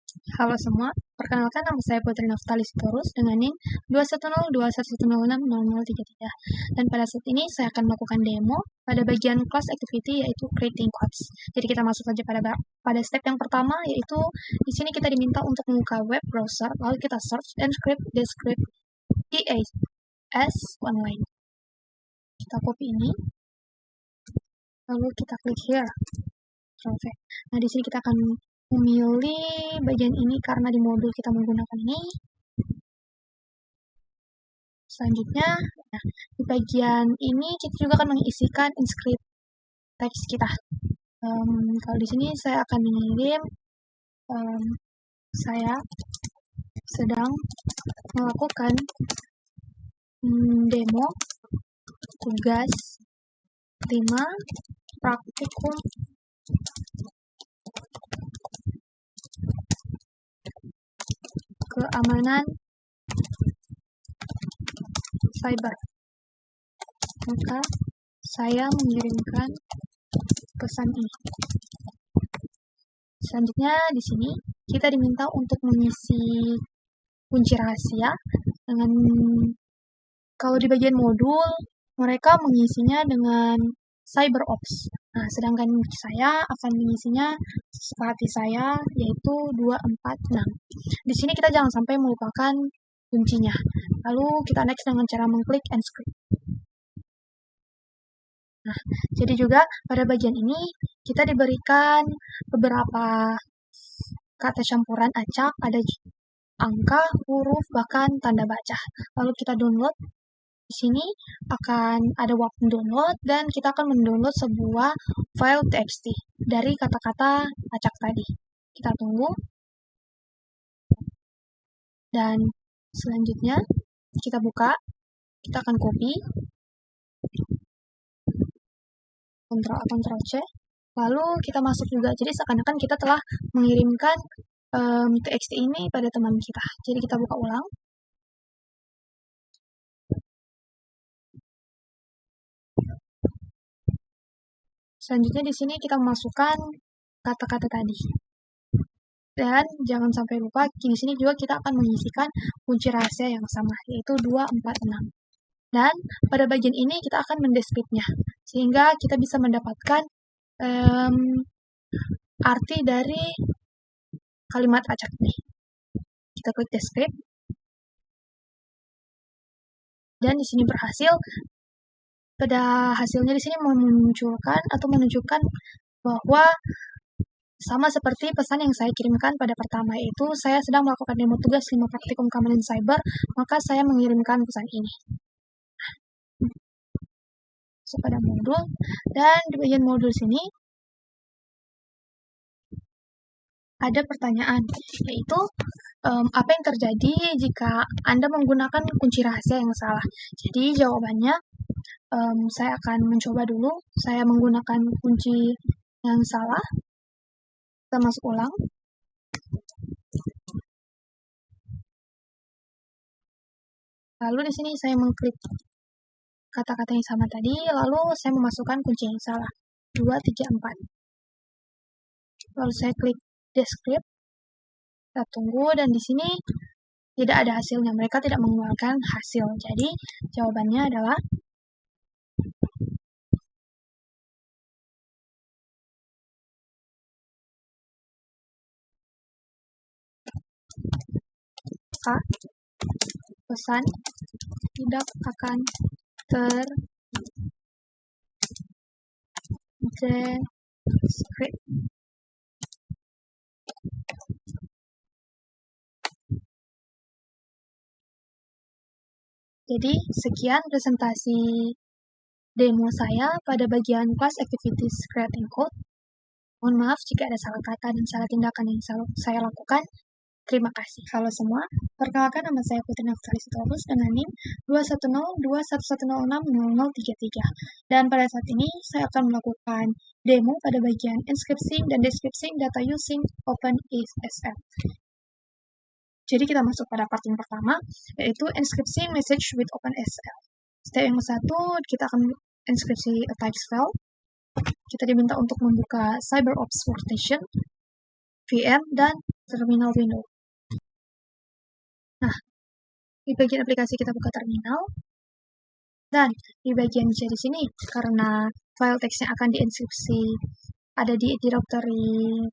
Halo semua, perkenalkan nama saya Putri Naftali Sitorus dengan NIM 2102110600033. Dan pada saat ini saya akan melakukan demo pada bagian class activity yaitu creating quotes. Jadi kita masuk saja pada step yang pertama, yaitu di sini kita diminta untuk membuka web browser, lalu kita search Enscript Descript EAS online. Kita copy ini, lalu kita klik here. Oke. Nah, di sini kita akan memilih bagian ini karena di modul kita menggunakan ini. Selanjutnya, nah, di bagian ini kita juga akan mengisikan inscript teks kita. Kalau di sini saya akan mengirim saya sedang melakukan demo tugas 5 praktikum keamanan cyber. Maka saya mengirimkan pesan ini. Selanjutnya di sini kita diminta untuk mengisi kunci rahasia dengan, kalau di bagian modul mereka mengisinya dengan CyberOps. Nah, sedangkan saya akan mengisinya seperti saya, yaitu 246. Di sini kita jangan sampai melupakan kuncinya. Lalu kita next dengan cara mengklik Enscript. Nah, jadi juga pada bagian ini kita diberikan beberapa kata campuran acak, ada angka, huruf, bahkan tanda baca. Lalu kita download. Di sini akan ada waktu download dan kita akan mendownload sebuah file txt dari kata-kata acak tadi. Kita tunggu. Dan selanjutnya kita buka. Kita akan copy. Ctrl+A, Ctrl+C. Lalu kita masuk juga. Jadi seakan-akan kita telah mengirimkan txt ini pada teman kita. Jadi kita buka ulang. Selanjutnya di sini kita memasukkan kata-kata tadi. Dan jangan sampai lupa, di sini juga kita akan mengisikan kunci rahasia yang sama, yaitu 246. Dan pada bagian ini kita akan mendeskripsinya, sehingga kita bisa mendapatkan arti dari kalimat acak ini. Kita klik descript. Dan di sini berhasil. Pada hasilnya di sini memunculkan atau menunjukkan bahwa sama seperti pesan yang saya kirimkan pada pertama, yaitu saya sedang melakukan demo tugas 5 praktikum keamanan cyber, maka saya mengirimkan pesan ini. So, pada modul, dan di bagian modul sini ada pertanyaan, yaitu apa yang terjadi jika Anda menggunakan kunci rahasia yang salah. Jadi jawabannya, saya akan mencoba dulu. Saya menggunakan kunci yang salah. Kita masuk ulang. Lalu di sini saya mengklik kata-kata yang sama tadi, lalu saya memasukkan kunci yang salah, 234. Lalu saya klik descript. Kita tunggu, dan di sini tidak ada hasilnya. Mereka tidak mengeluarkan hasil. Jadi jawabannya adalah A. Pesan tidak akan terdeskrip. Jadi sekian presentasi demo saya pada bagian class activities creating code. Mohon maaf jika ada salah kata dan salah tindakan yang saya lakukan. Terima kasih. Halo semua, perkenalkan nama saya Putri Naftali Sitorus dengan NIM 2102110600033. Dan pada saat ini saya akan melakukan demo pada bagian inscripting dan descripting data using OpenSSL. Jadi kita masuk pada part yang pertama, yaitu inscripting message with OpenSSL. Step yang satu, kita akan inskripsi a types file. Kita diminta untuk membuka CyberOps Workstation, VM, dan terminal window. Nah, di bagian aplikasi kita buka terminal, dan di bagian C di sini, karena file teksnya akan dienkripsi ada di directory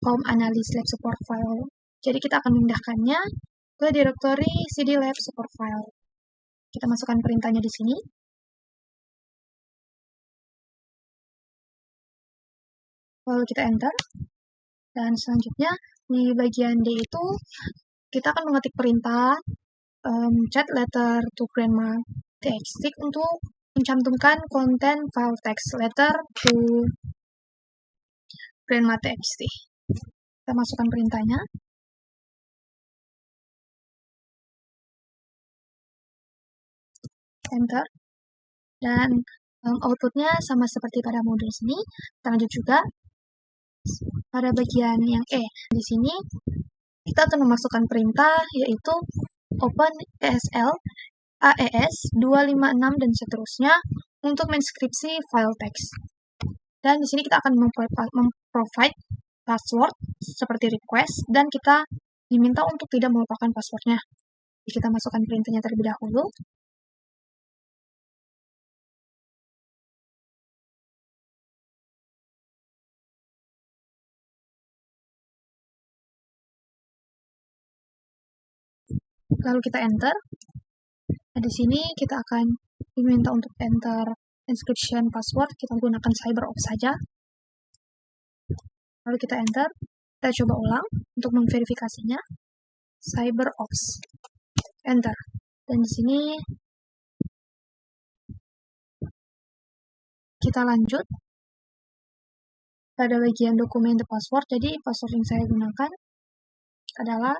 home analysis lab support file. Jadi kita akan memindahkannya ke directory cd lab support file. Kita masukkan perintahnya di sini. Lalu kita enter. Dan selanjutnya di bagian D itu kita akan mengetik perintah chat letter to grandma txt untuk mencantumkan konten file text letter to grandma txt. Kita masukkan perintahnya. Enter. Dan outputnya sama seperti pada modul sini. Kita lanjut juga pada bagian yang E. Di sini kita akan memasukkan perintah yaitu open ESL AES 256 dan seterusnya untuk menskripsi file text. Dan di sini kita akan memprovide password seperti request dan kita diminta untuk tidak melupakan passwordnya. Jadi kita masukkan perintahnya terlebih dahulu. Lalu kita enter. Nah, di sini kita akan diminta untuk enter encryption password. Kita gunakan CyberOps saja. Lalu kita enter. Kita coba ulang untuk memverifikasinya. CyberOps. Enter. Dan di sini kita lanjut pada bagian dokumen the password. Jadi password yang saya gunakan adalah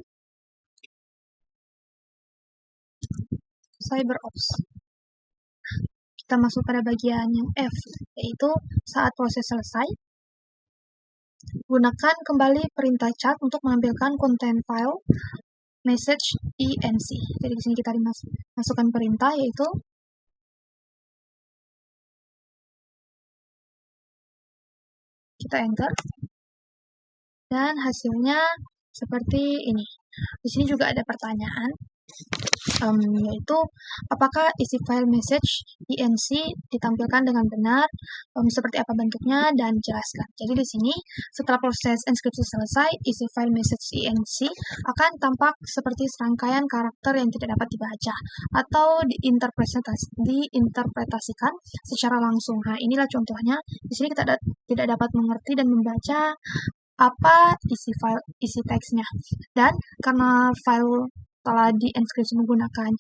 CyberOps. Kita masuk pada bagian yang F, yaitu saat proses selesai. Gunakan kembali perintah chat untuk menampilkan konten file message enc. Jadi di sini kita masukkan perintah yaitu kita enter. Dan hasilnya seperti ini. Di sini juga ada pertanyaan, yaitu apakah isi file message enc ditampilkan dengan benar, seperti apa bentuknya, dan jelaskan. Jadi di sini setelah proses enkripsi selesai, isi file message enc akan tampak seperti serangkaian karakter yang tidak dapat dibaca atau diinterpretasikan secara langsung. Nah, inilah contohnya. Di sini kita tidak dapat mengerti dan membaca apa isi teksnya. Dan karena file telah dienkripsi menggunakan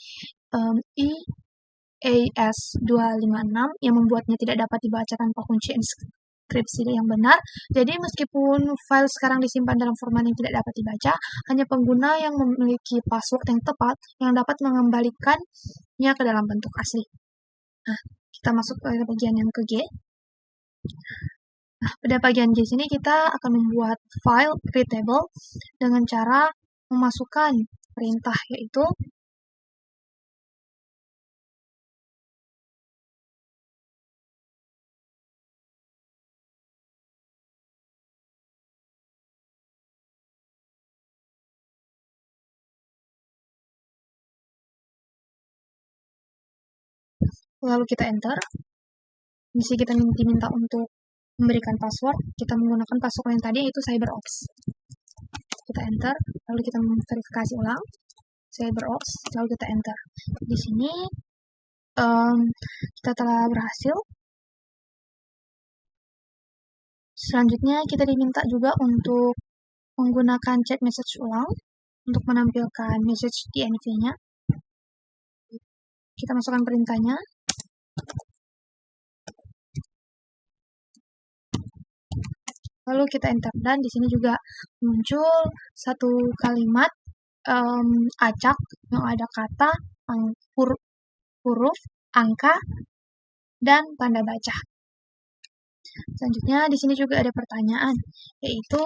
EAS256 yang membuatnya tidak dapat dibaca tanpa kunci enkripsi yang benar. Jadi meskipun file sekarang disimpan dalam format yang tidak dapat dibaca, hanya pengguna yang memiliki password yang tepat yang dapat mengembalikannya ke dalam bentuk asli. Nah, kita masuk ke bagian yang ke G. Nah, pada bagian G sini kita akan membuat file readable dengan cara memasukkan perintah yaitu lalu kita enter. Di sini kita diminta untuk memberikan password. Kita menggunakan password yang tadi yaitu CyberOps. Kita enter, lalu kita memverifikasi ulang CyberOps, lalu kita enter. Di sini kita telah berhasil. Selanjutnya kita diminta juga untuk menggunakan chat message ulang untuk menampilkan message env-nya. Kita masukkan perintahnya. Lalu kita enter, dan di sini juga muncul satu kalimat acak yang ada kata, huruf, angka, dan tanda baca. Selanjutnya di sini juga ada pertanyaan, yaitu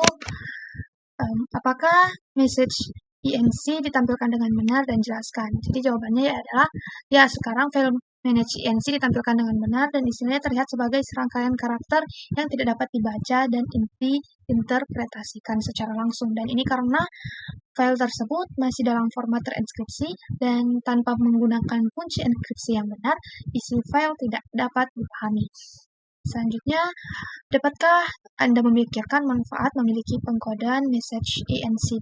apakah message enc ditampilkan dengan benar dan jelaskan. Jadi jawabannya adalah ya, sekarang file Manage ENC ditampilkan dengan benar dan isinya terlihat sebagai serangkaian karakter yang tidak dapat dibaca dan diinterpretasikan secara langsung. Dan ini karena file tersebut masih dalam format terenkripsi dan tanpa menggunakan kunci enkripsi yang benar, isi file tidak dapat dipahami. Selanjutnya, dapatkah Anda memikirkan manfaat memiliki pengkodean message ENC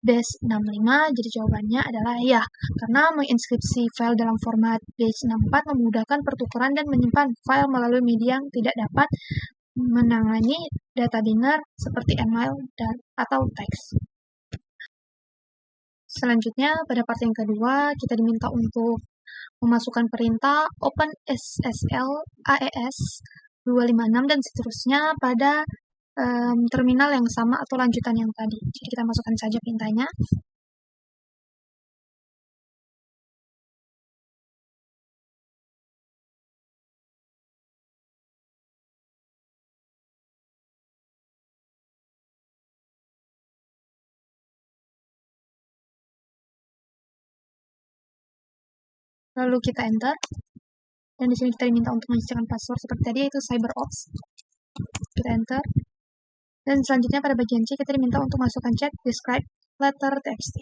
base 65? Jadi jawabannya adalah ya, karena menginskripsi file dalam format base 64 memudahkan pertukaran dan menyimpan file melalui media yang tidak dapat menangani data biner seperti email dan atau teks. Selanjutnya, pada part yang kedua, kita diminta untuk memasukkan perintah OpenSSL AES 256 dan seterusnya pada terminal yang sama atau lanjutan yang tadi. Jadi kita masukkan saja perintahnya. Lalu kita enter. Dan di sini kita diminta untuk mengisikan password seperti tadi, yaitu CyberOps. Kita enter. Dan selanjutnya pada bagian C kita diminta untuk masukkan chat describe letter txt.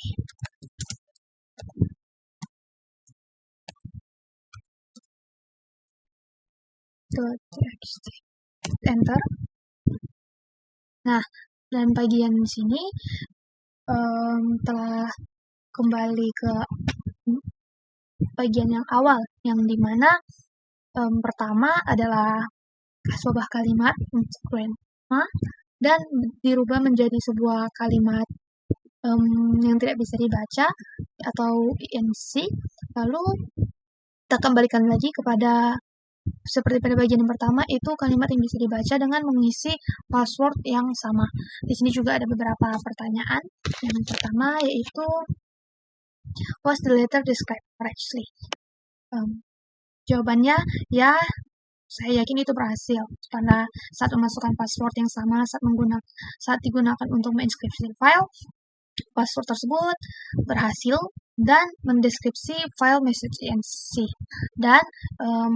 .txt. Enter. Nah, dan bagian sini telah kembali ke bagian yang awal, yang dimana pertama adalah sebuah kalimat untuk lema dan dirubah menjadi sebuah kalimat yang tidak bisa dibaca atau ENC. Lalu kita kembalikan lagi kepada seperti pada bagian yang pertama, itu kalimat yang bisa dibaca dengan mengisi password yang sama. Di sini juga ada beberapa pertanyaan. Yang pertama yaitu was the letter described correctly? Jawabannya ya, saya yakin itu berhasil karena saat memasukkan password yang sama saat digunakan untuk menginskripsi file, password tersebut berhasil dan mendeskripsi file message ENC. Dan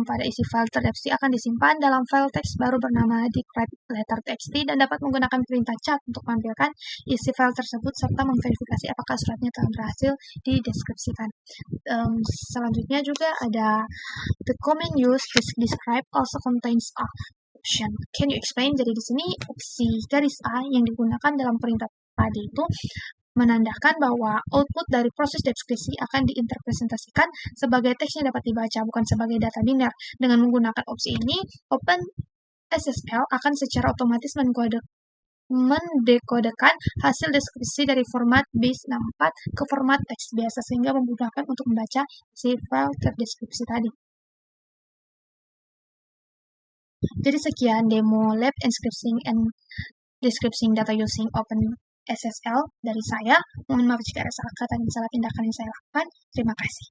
pada isi file terdeskripsi akan disimpan dalam file teks baru bernama decrypt letter txt dan dapat menggunakan perintah chat untuk menampilkan isi file tersebut serta memverifikasi apakah suratnya telah berhasil dideskripsikan. Selanjutnya juga ada the common use describe also contains a option. Can you explain? Jadi di sini opsi garis A yang digunakan dalam perintah tadi itu menandakan bahwa output dari proses deskripsi akan diinterpretasikan sebagai teks yang dapat dibaca, bukan sebagai data biner. Dengan menggunakan opsi ini, OpenSSL akan secara otomatis mendekodekan hasil deskripsi dari format base 64 ke format teks biasa, sehingga memudahkan untuk membaca si file terdeskripsi tadi. Jadi sekian demo lab encrypting and descripting data using OpenSSL dari saya. Mohon maaf jika ada salah kata dan salah tindakan yang saya lakukan. Terima kasih.